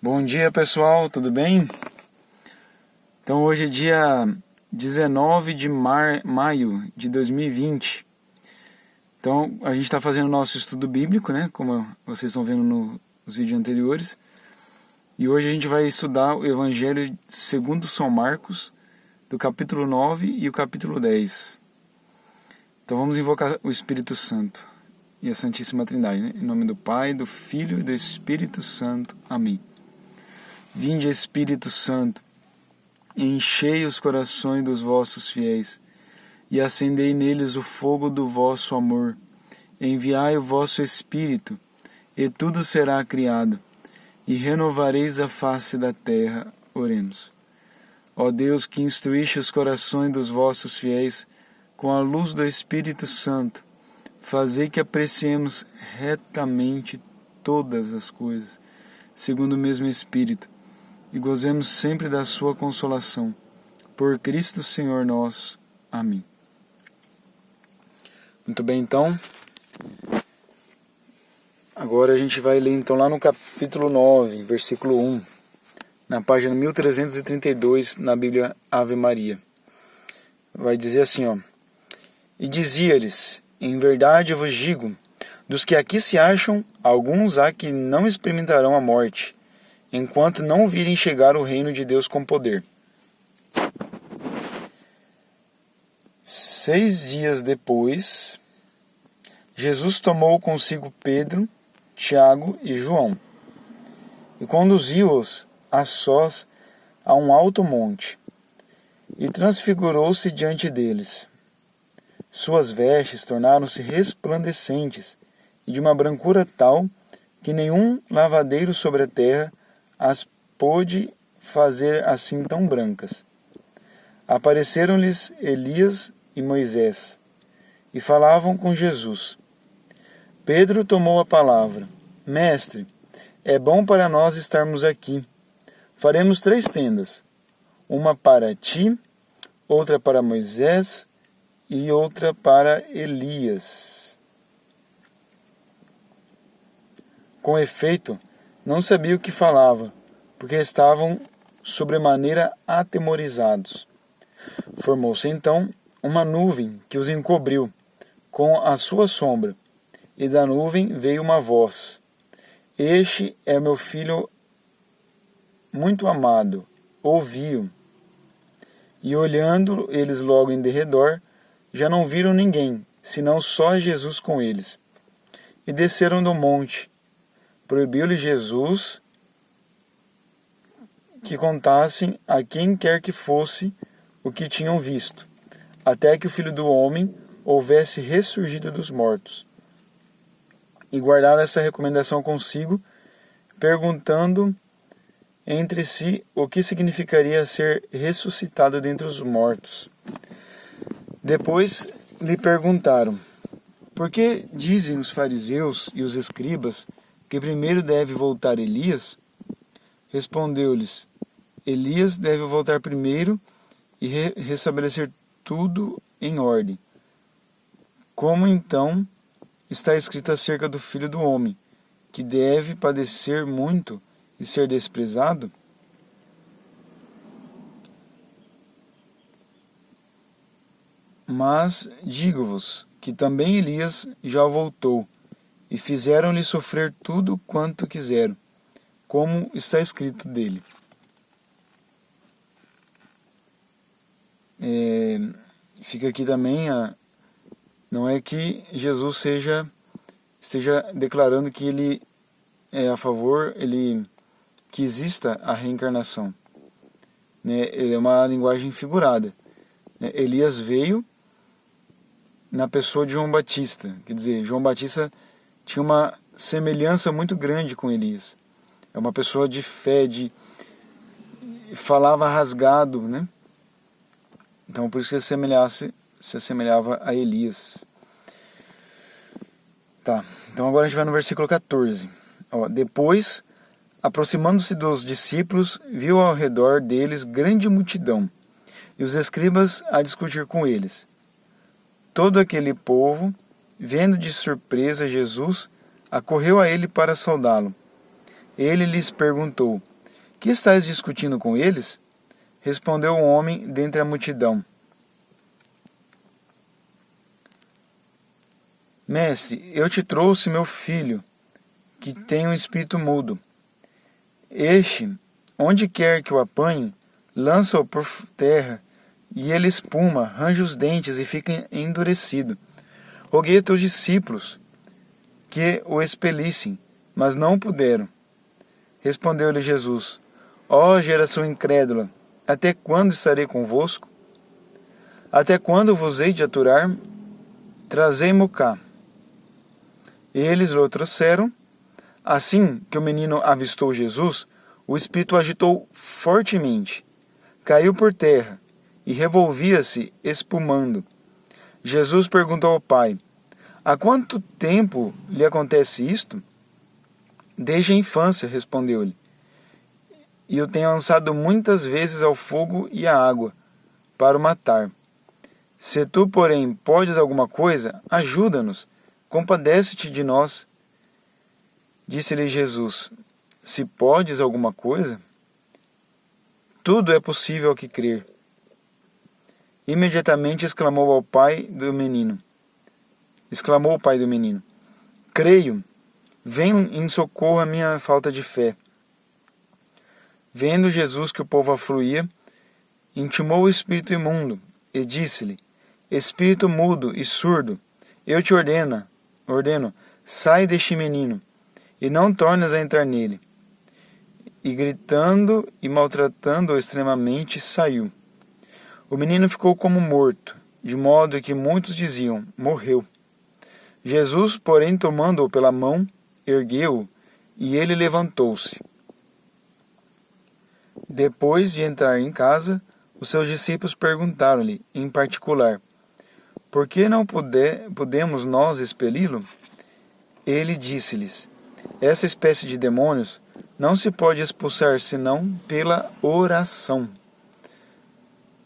Bom dia, pessoal, tudo bem? Então hoje é dia 19 de maio de 2020. Então a gente está fazendo o nosso estudo bíblico, né? Como vocês estão vendo nos vídeos anteriores. E hoje a gente vai estudar o Evangelho segundo São Marcos, do capítulo 9 e o capítulo 10. Então vamos invocar o Espírito Santo e a Santíssima Trindade, né? Em nome do Pai, do Filho e do Espírito Santo. Amém. Vinde, Espírito Santo, enchei os corações dos vossos fiéis, e acendei neles o fogo do vosso amor. Enviai o vosso Espírito, e tudo será criado, e renovareis a face da terra. Oremos. Ó Deus, que instruíste os corações dos vossos fiéis com a luz do Espírito Santo, fazei que apreciemos retamente todas as coisas, segundo o mesmo Espírito, e gozemos sempre da sua consolação. Por Cristo Senhor nosso. Amém. Muito bem, então. Agora a gente vai ler então lá no capítulo 9, versículo 1, na página 1332, na Bíblia Ave Maria. Vai dizer assim, ó: E dizia-lhes: Em verdade eu vos digo, dos que aqui se acham, alguns há que não experimentarão a morte, enquanto não virem chegar o reino de Deus com poder. 6 dias depois, Jesus tomou consigo Pedro, Tiago e João, e conduziu-os a sós a um alto monte, e transfigurou-se diante deles. Suas vestes tornaram-se resplandecentes, e de uma brancura tal, que nenhum lavadeiro sobre a terra as pôde fazer assim tão brancas. Apareceram-lhes Elias e Moisés, e falavam com Jesus. Pedro tomou a palavra: Mestre, é bom para nós estarmos aqui. Faremos 3 tendas, uma para ti, outra para Moisés e outra para Elias. Com efeito, não sabia o que falava, porque estavam sobremaneira atemorizados. Formou-se então uma nuvem que os encobriu com a sua sombra, e da nuvem veio uma voz: Este é meu filho muito amado, ouvi-o. E olhando eles logo em derredor, já não viram ninguém, senão só Jesus com eles. E desceram do monte. Proibiu-lhe Jesus que contassem a quem quer que fosse o que tinham visto, até que o Filho do Homem houvesse ressurgido dos mortos. E guardaram essa recomendação consigo, perguntando entre si o que significaria ser ressuscitado dentre os mortos. Depois lhe perguntaram: Por que dizem os fariseus e os escribas que primeiro deve voltar Elias? Respondeu-lhes: Elias deve voltar primeiro e restabelecer tudo em ordem. Como então está escrito acerca do Filho do Homem, que deve padecer muito e ser desprezado? Mas digo-vos que também Elias já voltou, e fizeram-lhe sofrer tudo quanto quiseram, como está escrito dele. Fica aqui também, não é que Jesus esteja declarando que ele é a favor, que exista a reencarnação. Ele é uma linguagem figurada. Elias veio na pessoa de João Batista, quer dizer, João Batista tinha uma semelhança muito grande com Elias. É uma pessoa de fé, falava rasgado, né? Então por isso que se assemelhava a Elias. Tá, então agora a gente vai no versículo 14. Depois, aproximando-se dos discípulos, viu ao redor deles grande multidão, e os escribas a discutir com eles. Todo aquele povo, vendo de surpresa Jesus, acorreu a ele para saudá-lo. Ele lhes perguntou: Que estás discutindo com eles? Respondeu um homem dentre a multidão. Mestre, eu te trouxe meu filho, que tem um espírito mudo. Este, onde quer que o apanhe, lança-o por terra, e ele espuma, range os dentes e fica endurecido. Roguei a teus discípulos que o expelissem, mas não puderam. Respondeu-lhe Jesus: Ó geração incrédula, até quando estarei convosco? Até quando vos hei de aturar? Trazei-mo cá. Eles o trouxeram. Assim que o menino avistou Jesus, o espírito agitou fortemente, caiu por terra e revolvia-se espumando. Jesus perguntou ao pai: Há quanto tempo lhe acontece isto? Desde a infância, respondeu-lhe. E o tenho lançado muitas vezes ao fogo e à água, para o matar. Se tu, porém, podes alguma coisa, ajuda-nos, compadece-te de nós. Disse-lhe Jesus: Se podes alguma coisa, tudo é possível ao que crer. Imediatamente exclamou o pai do menino: Creio, vem em socorro à minha falta de fé. Vendo Jesus que o povo afluía, intimou o espírito imundo e disse-lhe: Espírito mudo e surdo, eu te ordeno, sai deste menino, e não tornes a entrar nele. E gritando e maltratando-o extremamente, saiu. O menino ficou como morto, de modo que muitos diziam: morreu. Jesus, porém, tomando-o pela mão, ergueu-o, e ele levantou-se. Depois de entrar em casa, os seus discípulos perguntaram-lhe, em particular: Por que não podemos nós expeli-lo? Ele disse-lhes: Essa espécie de demônios não se pode expulsar senão pela oração.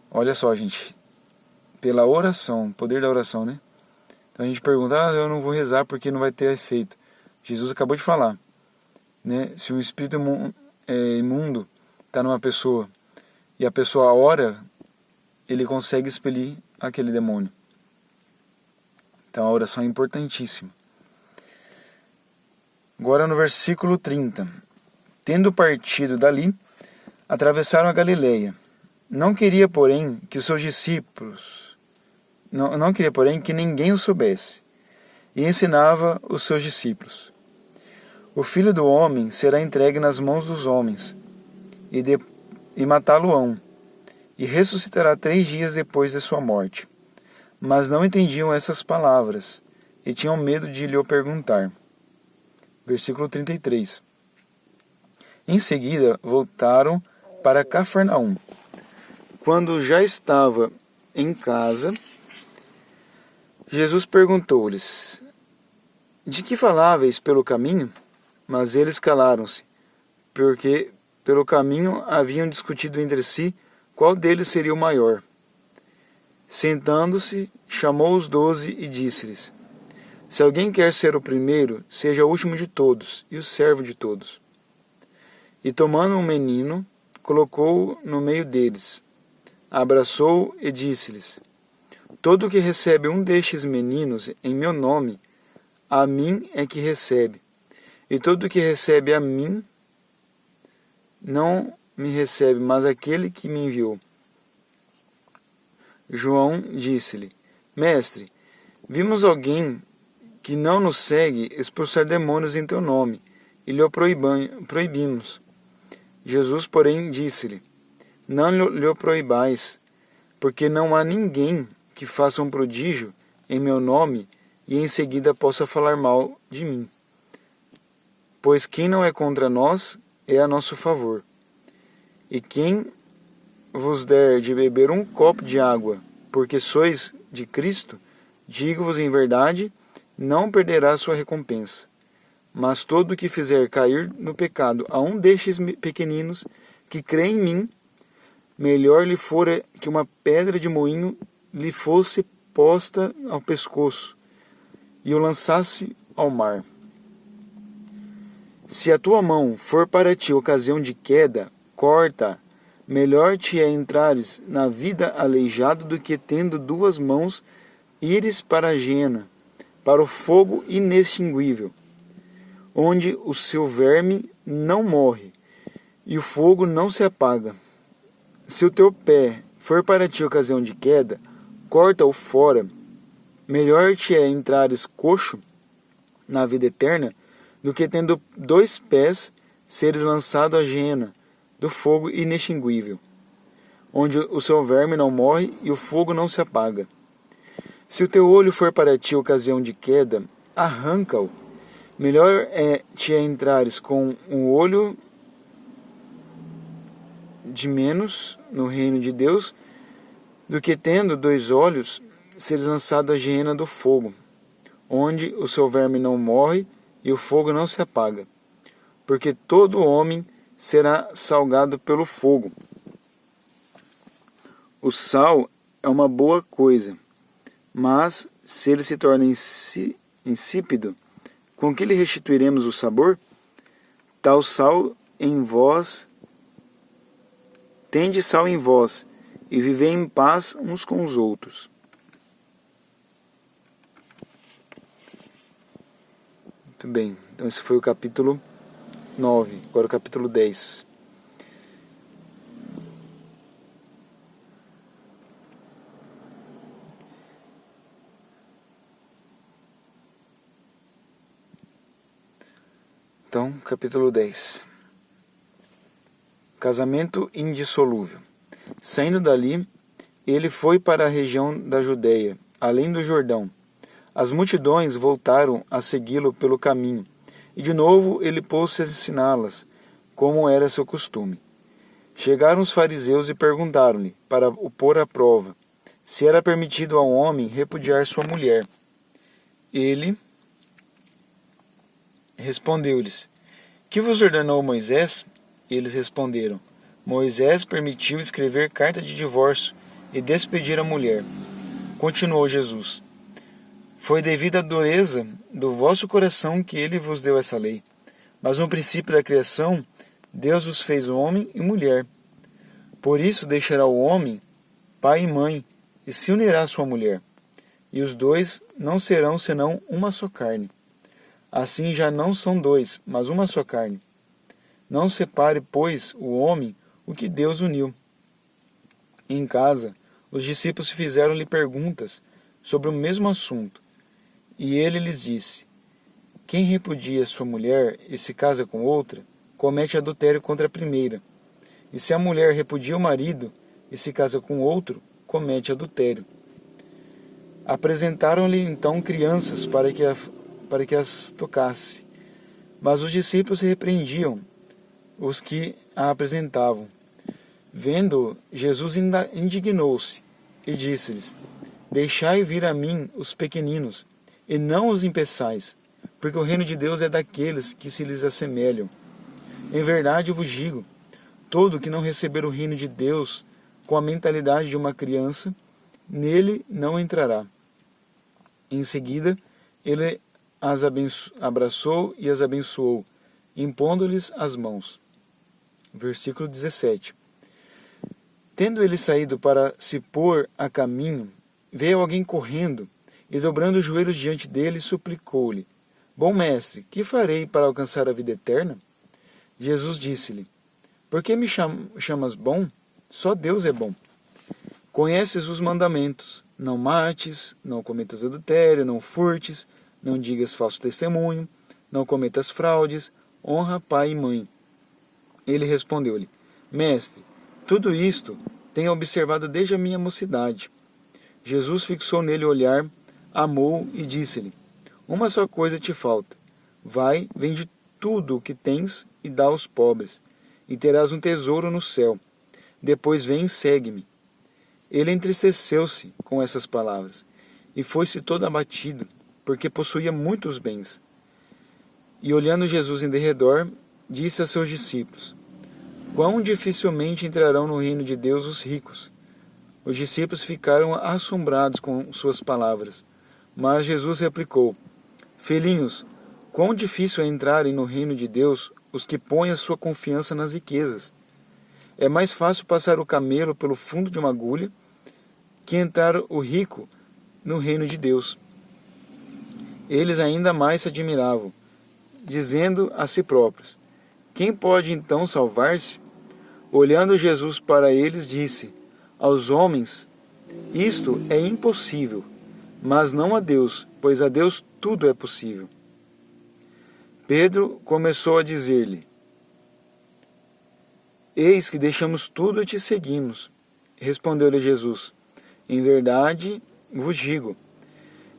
Olha só, gente. Pela oração, poder da oração, né? Então a gente pergunta: eu não vou rezar porque não vai ter efeito. Jesus acabou de falar, né? Se um espírito imundo está numa pessoa e a pessoa ora, ele consegue expelir aquele demônio. Então a oração é importantíssima. Agora no versículo 30. Tendo partido dali, atravessaram a Galileia. Não queria, porém, que os seus discípulos, não queria, porém, que ninguém o soubesse, e ensinava os seus discípulos: O Filho do Homem será entregue nas mãos dos homens, e matá-lo-ão, e ressuscitará 3 dias depois de sua morte. Mas não entendiam essas palavras, e tinham medo de lhe perguntar. Versículo 33. Em seguida, voltaram para Cafarnaum. Quando já estava em casa, Jesus perguntou-lhes: De que faláveis pelo caminho? Mas eles calaram-se, porque pelo caminho haviam discutido entre si qual deles seria o maior. Sentando-se, chamou os 12 e disse-lhes: Se alguém quer ser o primeiro, seja o último de todos e o servo de todos. E tomando um menino, colocou-o no meio deles, abraçou-o e disse-lhes: Todo o que recebe um destes meninos em meu nome, a mim é que recebe. E todo o que recebe a mim, não me recebe, mas aquele que me enviou. João disse-lhe: Mestre, vimos alguém que não nos segue expulsar demônios em teu nome, e lhe o proibimos. Jesus, porém, disse-lhe: Não lhe o proibais, porque não há ninguém que faça um prodígio em meu nome e em seguida possa falar mal de mim. Pois quem não é contra nós é a nosso favor. E quem vos der de beber um copo de água, porque sois de Cristo, digo-vos em verdade, não perderá sua recompensa. Mas todo o que fizer cair no pecado a um destes pequeninos que crê em mim, melhor lhe fora que uma pedra de moinho lhe fosse posta ao pescoço e o lançasse ao mar. Se a tua mão for para ti ocasião de queda, corta. Melhor te é entrares na vida aleijado do que tendo duas mãos ires para a gena, para o fogo inextinguível, onde o seu verme não morre e o fogo não se apaga. Se o teu pé for para ti ocasião de queda, corta-o fora. Melhor te é entrares coxo na vida eterna, do que tendo dois pés seres lançado à gena do fogo inextinguível, onde o seu verme não morre e o fogo não se apaga. Se o teu olho for para ti ocasião de queda, arranca-o. Melhor te é entrares com um olho de menos no reino de Deus, do que tendo dois olhos seres lançado à gena do fogo, onde o seu verme não morre e o fogo não se apaga. Porque todo homem será salgado pelo fogo. O sal é uma boa coisa, mas se ele se torna insípido, com que lhe restituiremos o sabor? Tal sal em vós, tende sal em vós, e vivei em paz uns com os outros. Muito bem, então esse foi o capítulo 9, agora o capítulo 10. Então, capítulo 10. Casamento indissolúvel. Saindo dali, ele foi para a região da Judéia, além do Jordão. As multidões voltaram a segui-lo pelo caminho, e de novo ele pôs-se a ensiná-las, como era seu costume. Chegaram os fariseus e perguntaram-lhe, para o pôr à prova, se era permitido a um homem repudiar sua mulher. Ele respondeu-lhes, que vos ordenou Moisés? Eles responderam, Moisés permitiu escrever carta de divórcio e despedir a mulher. Continuou Jesus, foi devido à dureza do vosso coração que ele vos deu essa lei. Mas no princípio da criação, Deus os fez homem e mulher. Por isso deixará o homem pai e mãe, e se unirá à sua mulher. E os dois não serão senão uma só carne. Assim já não são dois, mas uma só carne. Não separe, pois, o homem o que Deus uniu. Em casa, os discípulos fizeram-lhe perguntas sobre o mesmo assunto. E ele lhes disse, quem repudia sua mulher e se casa com outra, comete adultério contra a primeira. E se a mulher repudia o marido e se casa com outro, comete adultério. Apresentaram-lhe então crianças para que as tocasse. Mas os discípulos repreendiam os que a apresentavam. Vendo, Jesus indignou-se e disse-lhes, deixai vir a mim os pequeninos, e não os impeçais, porque o reino de Deus é daqueles que se lhes assemelham. Em verdade vos digo, todo que não receber o reino de Deus com a mentalidade de uma criança, nele não entrará. Em seguida, ele as abraçou e as abençoou, impondo-lhes as mãos. Versículo 17. Tendo ele saído para se pôr a caminho, veio alguém correndo, e dobrando os joelhos diante dele, suplicou-lhe, bom mestre, que farei para alcançar a vida eterna? Jesus disse-lhe, por que me chamas bom? Só Deus é bom. Conheces os mandamentos, não mates, não cometas adultério, não furtes, não digas falso testemunho, não cometas fraudes, honra pai e mãe. Ele respondeu-lhe, mestre, tudo isto tenho observado desde a minha mocidade. Jesus fixou nele o olhar, amou e disse-lhe, uma só coisa te falta. Vai, vende tudo o que tens e dá aos pobres, e terás um tesouro no céu. Depois vem e segue-me. Ele entristeceu-se com essas palavras, e foi-se todo abatido, porque possuía muitos bens. E olhando Jesus em derredor, disse a seus discípulos, quão dificilmente entrarão no reino de Deus os ricos. Os discípulos ficaram assombrados com suas palavras. Mas Jesus replicou, filhinhos, quão difícil é entrarem no reino de Deus os que põem a sua confiança nas riquezas. É mais fácil passar o camelo pelo fundo de uma agulha que entrar o rico no reino de Deus. Eles ainda mais se admiravam, dizendo a si próprios: quem pode então salvar-se? Olhando Jesus para eles, disse: aos homens isto é impossível, mas não a Deus, pois a Deus tudo é possível. Pedro começou a dizer-lhe: eis que deixamos tudo e te seguimos. Respondeu-lhe Jesus: em verdade vos digo,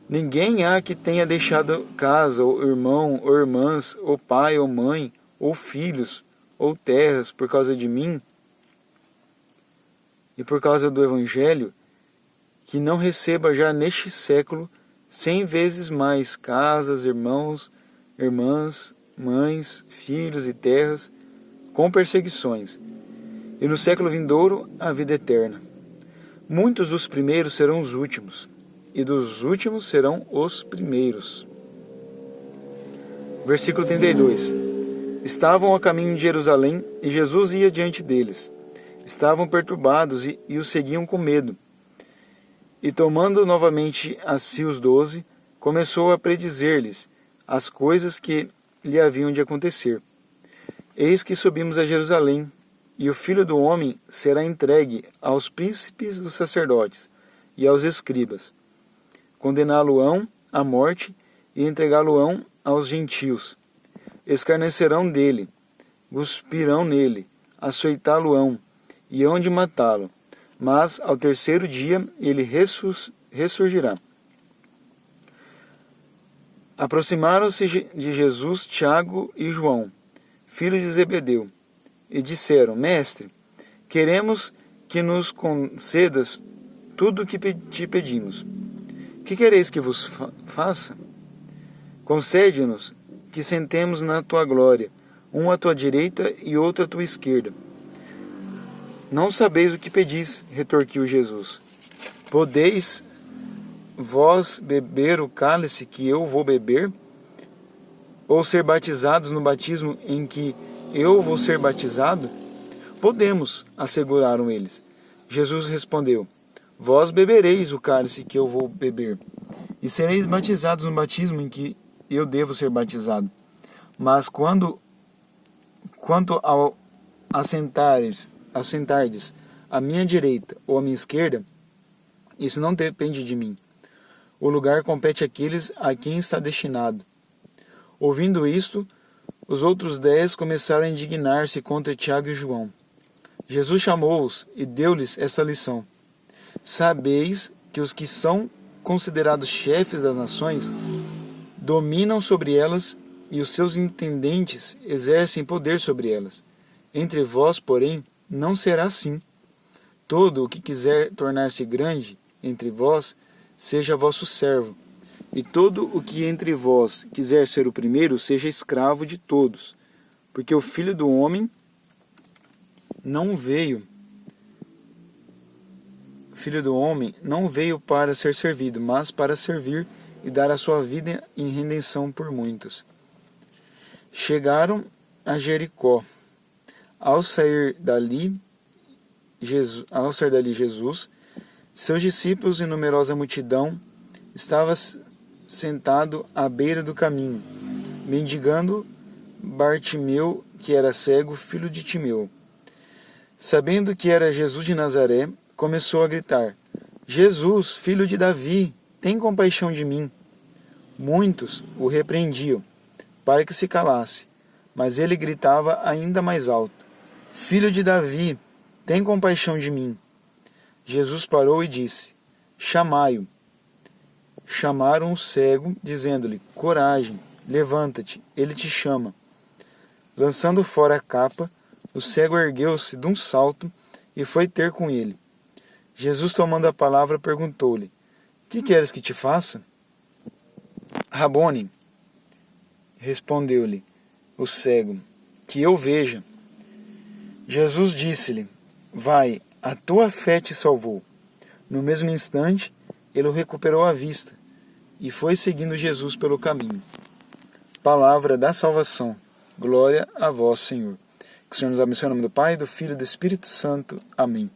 ninguém há que tenha deixado casa, ou irmão, ou irmãs, ou pai, ou mãe, ou filhos, ou terras, por causa de mim e por causa do Evangelho, que não receba já neste século 100 vezes mais casas, irmãos, irmãs, mães, filhos e terras, com perseguições, e no século vindouro a vida eterna. Muitos dos primeiros serão os últimos, e dos últimos serão os primeiros. Versículo 32. Estavam a caminho de Jerusalém, e Jesus ia diante deles. Estavam perturbados e o seguiam com medo. E tomando novamente a si os 12, começou a predizer-lhes as coisas que lhe haviam de acontecer. Eis que subimos a Jerusalém, e o Filho do Homem será entregue aos príncipes dos sacerdotes e aos escribas. Condená-lo-ão à morte e entregá-lo-ão aos gentios. Escarnecerão dele, cuspirão nele, açoitá-lo-ão e hão de matá-lo. Mas ao terceiro dia ele ressurgirá. Aproximaram-se de Jesus Tiago e João, filhos de Zebedeu, e disseram: Mestre, queremos que nos concedas tudo o que te pedimos. Que quereis que vos faça? Concede-nos que sentemos na tua glória, um à tua direita e outro à tua esquerda. Não sabeis o que pedis, retorquiu Jesus. Podeis vós beber o cálice que eu vou beber? Ou ser batizados no batismo em que eu vou ser batizado? Podemos, asseguraram eles. Jesus respondeu: Vós bebereis o cálice que eu vou beber, e sereis batizados no batismo em que eu devo ser batizado. Mas quanto ao assentardes à minha direita ou à minha esquerda, isso não depende de mim. O lugar compete àqueles a quem está destinado. Ouvindo isto, os outros 10 começaram a indignar-se contra Tiago e João. Jesus chamou-os e deu-lhes esta lição: Sabeis que os que são considerados chefes das nações dominam sobre elas, e os seus intendentes exercem poder sobre elas. Entre vós, porém, não será assim. Todo o que quiser tornar-se grande entre vós, seja vosso servo. E todo o que entre vós quiser ser o primeiro, seja escravo de todos. Porque o Filho do Homem não veio para ser servido, mas para servir e dar a sua vida em redenção por muitos. Chegaram a Jericó. Ao sair dali Jesus, seus discípulos e numerosa multidão estava sentado à beira do caminho, mendigando Bartimeu, que era cego, filho de Timeu. Sabendo que era Jesus de Nazaré, começou a gritar: Jesus, filho de Davi, tem compaixão de mim. Muitos o repreendiam, para que se calasse, mas ele gritava ainda mais alto: Filho de Davi, tem compaixão de mim. Jesus parou e disse: Chamai-o. Chamaram o cego, dizendo-lhe: Coragem, levanta-te, ele te chama. Lançando fora a capa, o cego ergueu-se de um salto e foi ter com ele. Jesus, tomando a palavra, perguntou-lhe: Que queres que te faça? Rabone, respondeu-lhe o cego, que eu veja. Jesus disse-lhe: Vai, a tua fé te salvou. No mesmo instante, ele recuperou a vista e foi seguindo Jesus pelo caminho. Palavra da salvação. Glória a vós, Senhor. Que o Senhor nos abençoe em nome do Pai, do Filho e do Espírito Santo. Amém.